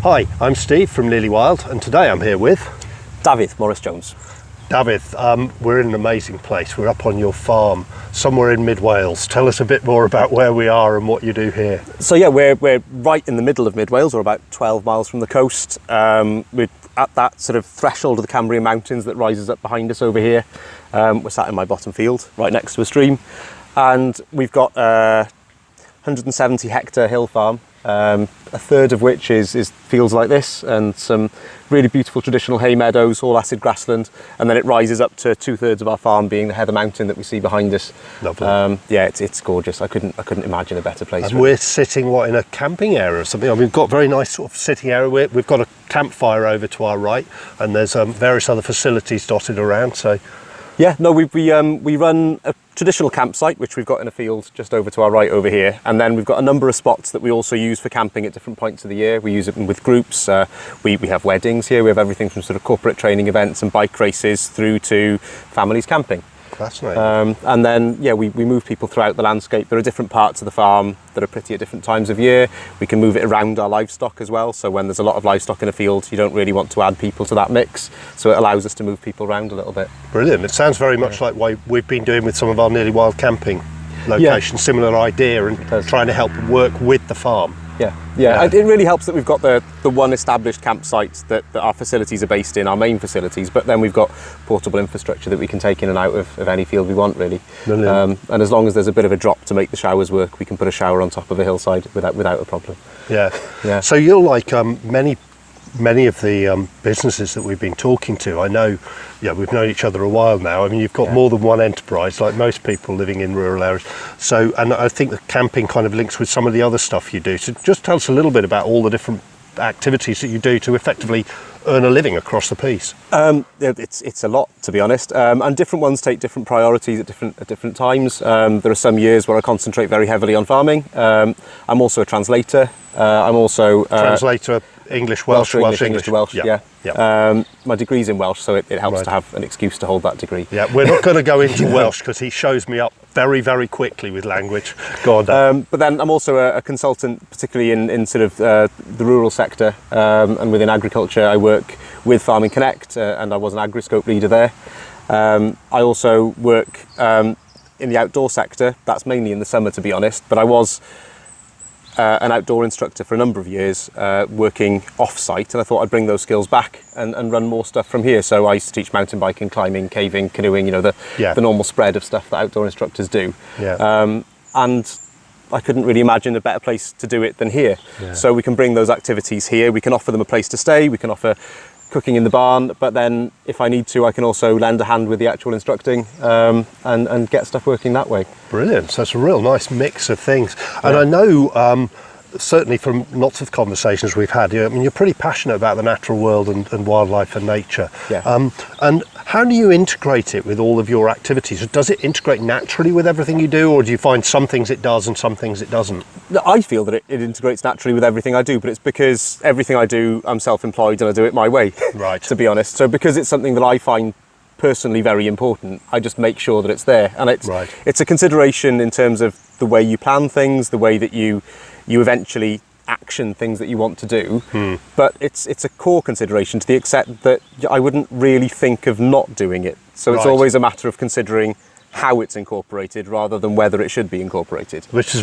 Hi, I'm Steve from Lily Wild, and today I'm here with Dafydd Morris Jones. Dafydd. We're in an amazing place. We're up on your farm somewhere in mid Wales. Tell us a bit more about where we are and what you do here. So yeah, we're right in the middle of mid Wales. We're about 12 miles from the coast. We're at that sort of threshold of the Cambrian Mountains that rises up behind us over here. We're sat in my bottom field, right next to a stream, and we've got a 170 hectare hill farm. A third of which is fields like this and some really beautiful traditional hay meadows, all acid grassland, and then it rises up to 2/3 of our farm being the Heather Mountain that we see behind us. Lovely. Yeah, it's gorgeous. I couldn't imagine a better place. And we're sitting in a camping area or something. I mean, we've got a very nice sort of sitting area. We've got a campfire over to our right, and there's various other facilities dotted around. So yeah, no, we run a traditional campsite, which we've got in a field just over to our right over here. And then we've got a number of spots that we also use for camping at different points of the year. We use it with groups. We have weddings here. We have everything from sort of corporate training events and bike races through to families camping. fascinating. And then, yeah, we move people throughout the landscape. There are different parts of the farm that are pretty at different times of year. We can move it around our livestock as well. So when there's a lot of livestock in a field, you don't really want to add people to that mix. So it allows us to move people around a little bit. Brilliant. It sounds very much like what we've been doing with some of our nearly wild camping locations. Yeah. Similar idea, and trying to help work with the farm. Yeah. It really helps that we've got the one established campsite that our facilities are based in, our main facilities, but then we've got portable infrastructure that we can take in and out of any field we want, really. And as long as there's a bit of a drop to make the showers work, we can put a shower on top of a hillside without a problem. Yeah. So you're like many of the businesses that we've been talking to. I know, we've known each other a while now. I mean, you've got more than one enterprise, like most people living in rural areas. So, and I think the camping kind of links with some of the other stuff you do. So just tell us a little bit about all the different activities that you do to effectively earn a living across the piece. It's a lot, to be honest, and different ones take different priorities at different times. There are some years where I concentrate very heavily on farming. I'm also a translator. I'm also translator. English, Welsh, English to Welsh. Yeah. My degree's in Welsh, so it helps to have an excuse to hold that degree. Yeah, we're not going to go into Welsh because he shows me up very, very quickly with language. Go on, Dan. But then I'm also a consultant, particularly in sort of the rural sector, and within agriculture. I work with Farming Connect, and I was an agri-scope leader there. I also work in the outdoor sector. That's mainly in the summer, to be honest, but I was an outdoor instructor for a number of years, working off-site, and I thought I'd bring those skills back and run more stuff from here. So I used to teach mountain biking, climbing, caving, canoeing, the normal spread of stuff that outdoor instructors do. And I couldn't really imagine a better place to do it than here. So we can bring those activities here. We can offer them a place to stay. We can offer cooking in the barn, but then if I need to, I can also lend a hand with the actual instructing, and get stuff working that way. Brilliant. So it's a real nice mix of things. And I know, certainly from lots of conversations we've had, I mean, you're pretty passionate about the natural world and wildlife and nature. And how do you integrate it with all of your activities? Does it integrate naturally with everything you do, or do you find some things it does and some things it doesn't? I feel that it integrates naturally with everything I do, but it's because everything I do, I'm self-employed and I do it my way, right? To be honest. So because it's something that I find personally very important, I just make sure that it's there. And it's a consideration in terms of the way you plan things, the way that you eventually action things that you want to do, but it's a core consideration to the extent that I wouldn't really think of not doing it. So it's always a matter of considering how it's incorporated rather than whether it should be incorporated. So it's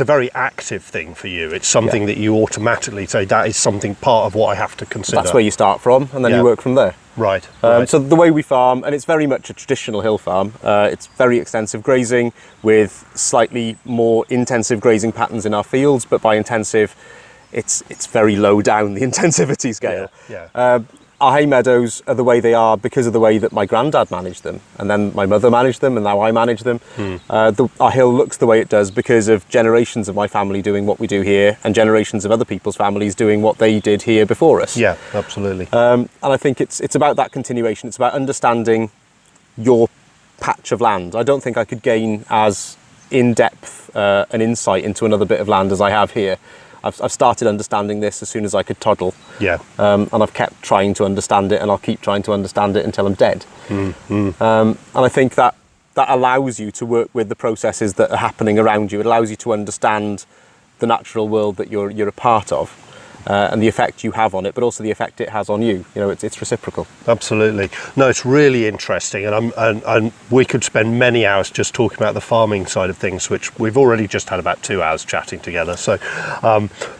a very active thing for you. It's something that you automatically say, that is something part of what I have to consider. That's where you start from, and then you work from there. Right. So the way we farm, and it's very much a traditional hill farm, it's very extensive grazing with slightly more intensive grazing patterns in our fields, but by intensive, it's very low down the intensivity scale. Our hay meadows are the way they are because of the way that my granddad managed them, and then my mother managed them, and now I manage them. Our hill looks the way it does because of generations of my family doing what we do here, and generations of other people's families doing what they did here before us. Yeah, absolutely. And I think it's about that continuation. It's about understanding your patch of land. I don't think I could gain as in-depth an insight into another bit of land as I have here. I've started understanding this as soon as I could toddle. And I've kept trying to understand it, and I'll keep trying to understand it until I'm dead. And I think that allows you to work with the processes that are happening around you. It allows you to understand the natural world that you're a part of. and the effect you have on it, but also the effect it has on you. You know, it's reciprocal. Absolutely. No, it's really interesting, and we could spend many hours just talking about the farming side of things, which we've already just had about 2 hours chatting together. So,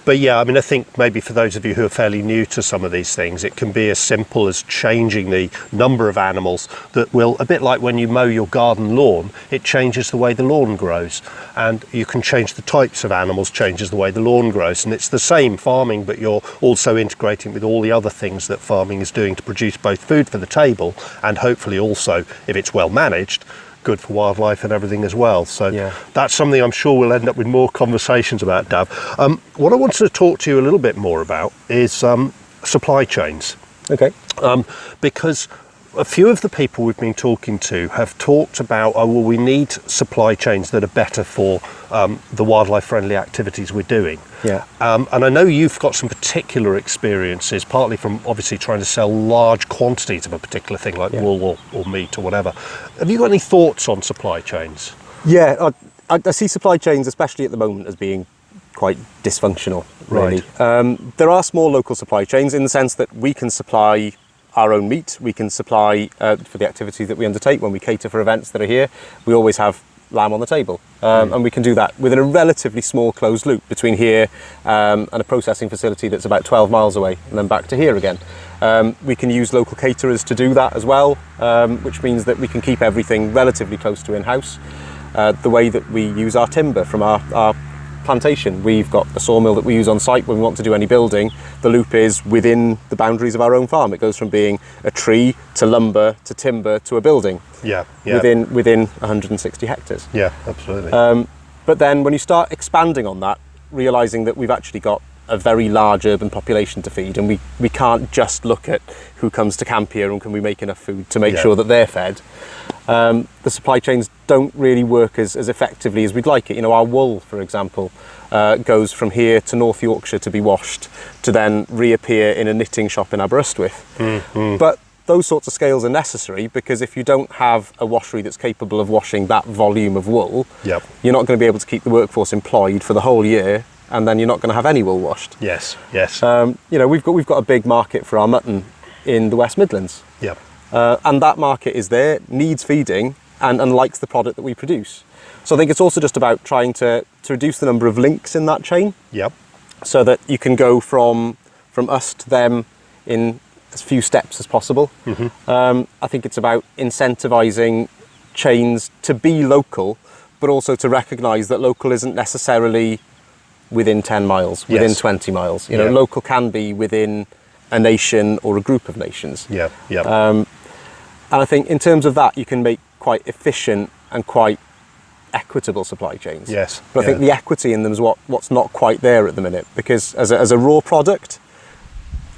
but yeah, I mean, I think maybe for those of you who are fairly new to some of these things, it can be as simple as changing the number of animals that will, a bit like when you mow your garden lawn, it changes the way the lawn grows, and you can change the types of animals, changes the way the lawn grows, and it's the same farming, but you're also integrating with all the other things that farming is doing to produce both food for the table and hopefully also, if it's well managed, good for wildlife and everything as well. So that's something I'm sure we'll end up with more conversations about, Dav. What I wanted to talk to you a little bit more about is supply chains. Okay. Because a few of the people we've been talking to have talked about, oh, well, we need supply chains that are better for the wildlife-friendly activities we're doing. Yeah. And I know you've got some particular experiences, partly from obviously trying to sell large quantities of a particular thing like wool or meat or whatever. Have you got any thoughts on supply chains? Yeah, I see supply chains, especially at the moment, as being quite dysfunctional, really. Right. There are small local supply chains in the sense that we can supply our own meat, we can supply for the activities that we undertake. When we cater for events that are here, we always have lamb on the table, and we can do that within a relatively small closed loop between here and a processing facility that's about 12 miles away, and then back to here again. We can use local caterers to do that as well, which means that we can keep everything relatively close to in-house. The way that we use our timber from our plantation, we've got a sawmill that we use on site when we want to do any building. The loop is within the boundaries of our own farm. It goes from being a tree to lumber to timber to a building. Yeah. Within 160 hectares. Yeah, absolutely. But then when you start expanding on that, realising that we've actually got a very large urban population to feed, and we can't just look at who comes to camp here and can we make enough food to make sure that they're fed. The supply chains don't really work as effectively as we'd like it. You know, our wool, for example, goes from here to North Yorkshire to be washed, to then reappear in a knitting shop in Aberystwyth. Mm-hmm. But those sorts of scales are necessary, because if you don't have a washery that's capable of washing that volume of wool, you're not going to be able to keep the workforce employed for the whole year, and then you're not going to have any wool washed. Yes. You know, we've got a big market for our mutton in the West Midlands. Yep. And that market is there, needs feeding, and likes the product that we produce. So I think it's also just about trying to reduce the number of links in that chain. Yep. So that you can go from us to them in as few steps as possible. Mm-hmm. I think it's about incentivising chains to be local, but also to recognise that local isn't necessarily within 10 miles, within 20 miles. You know, local can be within a nation or a group of nations. Yeah. And I think in terms of that, you can make quite efficient and quite equitable supply chains. Yes. But I think the equity in them is what's not quite there at the minute, because as a raw product,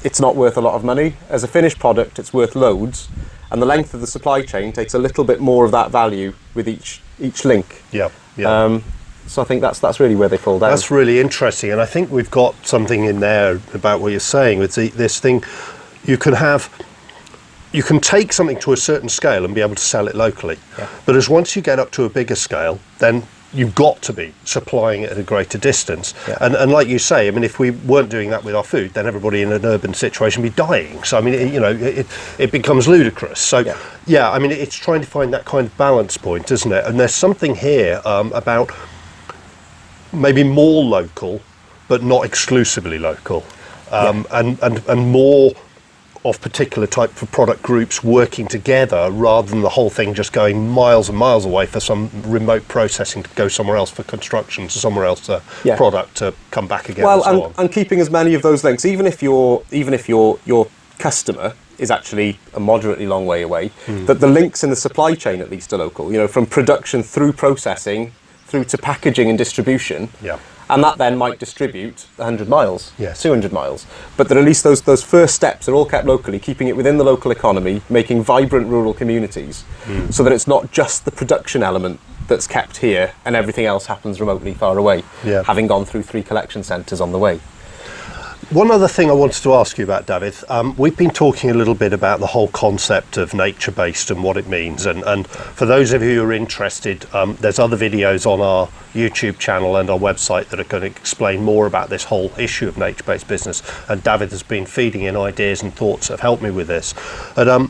it's not worth a lot of money. As a finished product, it's worth loads, and the length of the supply chain takes a little bit more of that value with each link. Yeah. So I think that's really where they fall down. That's really interesting, and I think we've got something in there about what you're saying with this thing. You can take something to a certain scale and be able to sell it locally, but as once you get up to a bigger scale, then you've got to be supplying it at a greater distance. And like you say, I mean, if we weren't doing that with our food, then everybody in an urban situation would be dying. So I mean, it becomes ludicrous. So I mean, it's trying to find that kind of balance point, isn't it? And there's something here about maybe more local, but not exclusively local, and more of particular type of product groups working together, rather than the whole thing just going miles and miles away for some remote processing to go somewhere else for construction, to somewhere else to product to come back again. Well, and keeping as many of those links, even if your customer is actually a moderately long way away, that the links in the supply chain at least are local. You know, from production through processing through to packaging and distribution. And that then might distribute 100 miles, 200 miles. But that at least those first steps are all kept locally, keeping it within the local economy, making vibrant rural communities, so that it's not just the production element that's kept here and everything else happens remotely far away, having gone through 3 collection centres on the way. One other thing I wanted to ask you about, Dafydd, we've been talking a little bit about the whole concept of nature-based and what it means, and for those of you who are interested, there's other videos on our YouTube channel and our website that are going to explain more about this whole issue of nature-based business, and Dafydd has been feeding in ideas and thoughts that have helped me with this. And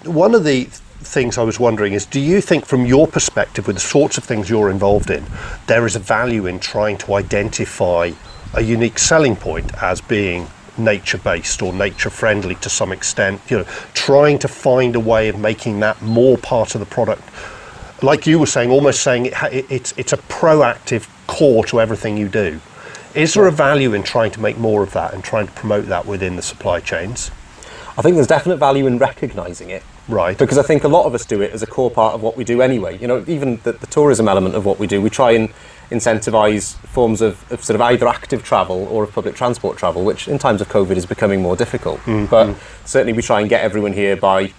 one of the things I was wondering is, do you think from your perspective, with the sorts of things you're involved in, there is a value in trying to identify a unique selling point as being nature-based or nature-friendly to some extent, trying to find a way of making that more part of the product, like you were saying, almost saying it's a proactive core to everything you do. Is there a value in trying to make more of that and trying to promote that within the supply chains? I think there's definite value in recognising it. Right. Because I think a lot of us do it as a core part of what we do anyway. Even the tourism element of what we do, we try and incentivise forms of sort of either active travel or of public transport travel, which in times of COVID is becoming more difficult. But certainly we try and get everyone here by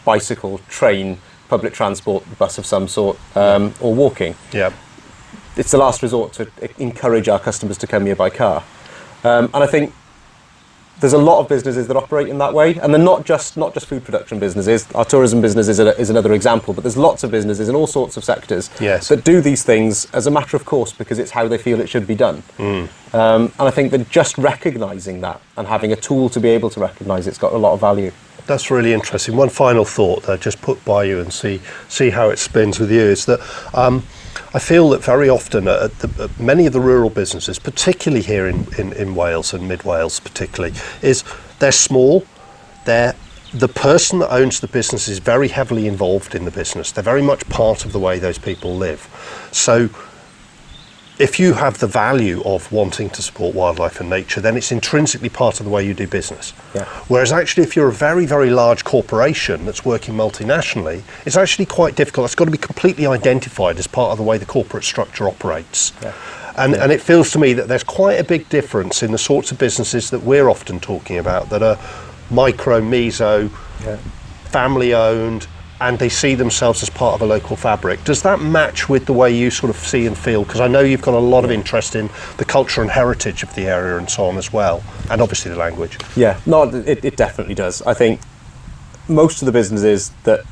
bicycle, train, public transport, bus of some sort, or walking. Yeah. It's the last resort to encourage our customers to come here by car. And I think there's a lot of businesses that operate in that way, and they're not just food production businesses. Our tourism business is another example, but there's lots of businesses in all sorts of sectors that do these things as a matter of course because it's how they feel it should be done. And I think that just recognising that and having a tool to be able to recognise it's got a lot of value. That's really interesting. One final thought that I just put by you and see how it spins with you is that I feel that very often many of the rural businesses, particularly here in Wales and mid Wales particularly, is they're small, the person that owns the business is very heavily involved in the business. They're very much part of the way those people live. So if you have the value of wanting to support wildlife and nature, then it's intrinsically part of the way you do business. Yeah. Whereas actually if you're a very, very large corporation that's working multinationally, it's actually quite difficult. It's got to be completely identified as part of the way the corporate structure operates. Yeah. And it feels to me that there's quite a big difference in the sorts of businesses that we're often talking about that are micro, meso, family owned, and they see themselves as part of a local fabric. Does that match with the way you sort of see and feel? Because I know you've got a lot of interest in the culture and heritage of the area and so on as well, and obviously the language. Yeah, no, it definitely does. I think most of the businesses that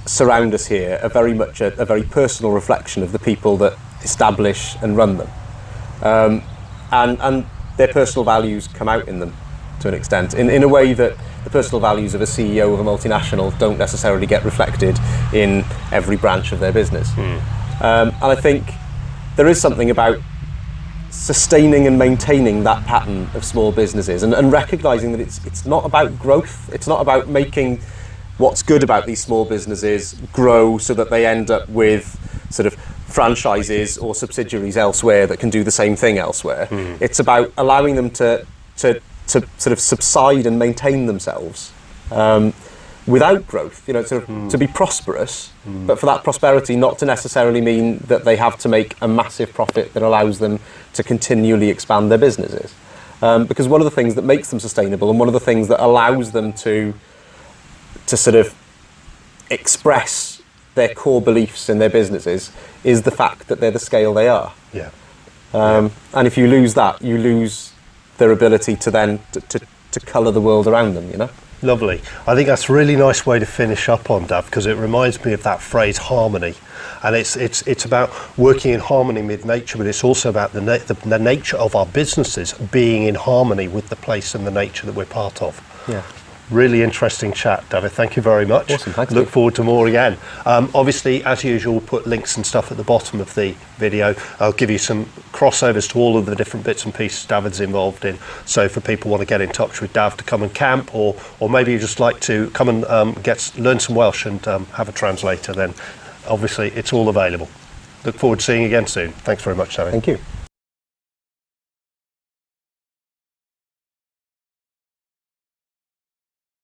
surround us here are very much a very personal reflection of the people that establish and run them. And their personal values come out in them to an extent, in a way that the personal values of a CEO of a multinational don't necessarily get reflected in every branch of their business. And I think there is something about sustaining and maintaining that pattern of small businesses and recognising that it's not about growth, it's not about making what's good about these small businesses grow so that they end up with sort of franchises or subsidiaries elsewhere that can do the same thing elsewhere. It's about allowing them to sort of subside and maintain themselves without growth, to be prosperous, but for that prosperity not to necessarily mean that they have to make a massive profit that allows them to continually expand their businesses. Because one of the things that makes them sustainable and one of the things that allows them to sort of express their core beliefs in their businesses is the fact that they're the scale they are. Yeah. And if you lose that, you lose their ability to then to colour the world around them, Lovely. I think that's a really nice way to finish up on, Dav, because it reminds me of that phrase harmony, and it's about working in harmony with nature, but it's also about the nature of our businesses being in harmony with the place and the nature that we're part of. Yeah. Really interesting chat, Dafydd. Thank you very much. Awesome, thanks. Look forward to more again. Obviously, as usual, we'll put links and stuff at the bottom of the video. I'll give you some crossovers to all of the different bits and pieces David's involved in. So for people who want to get in touch with Dav to come and camp, or maybe you just like to come and learn some Welsh and have a translator, then obviously it's all available. Look forward to seeing you again soon. Thanks very much, Dafydd. Thank you.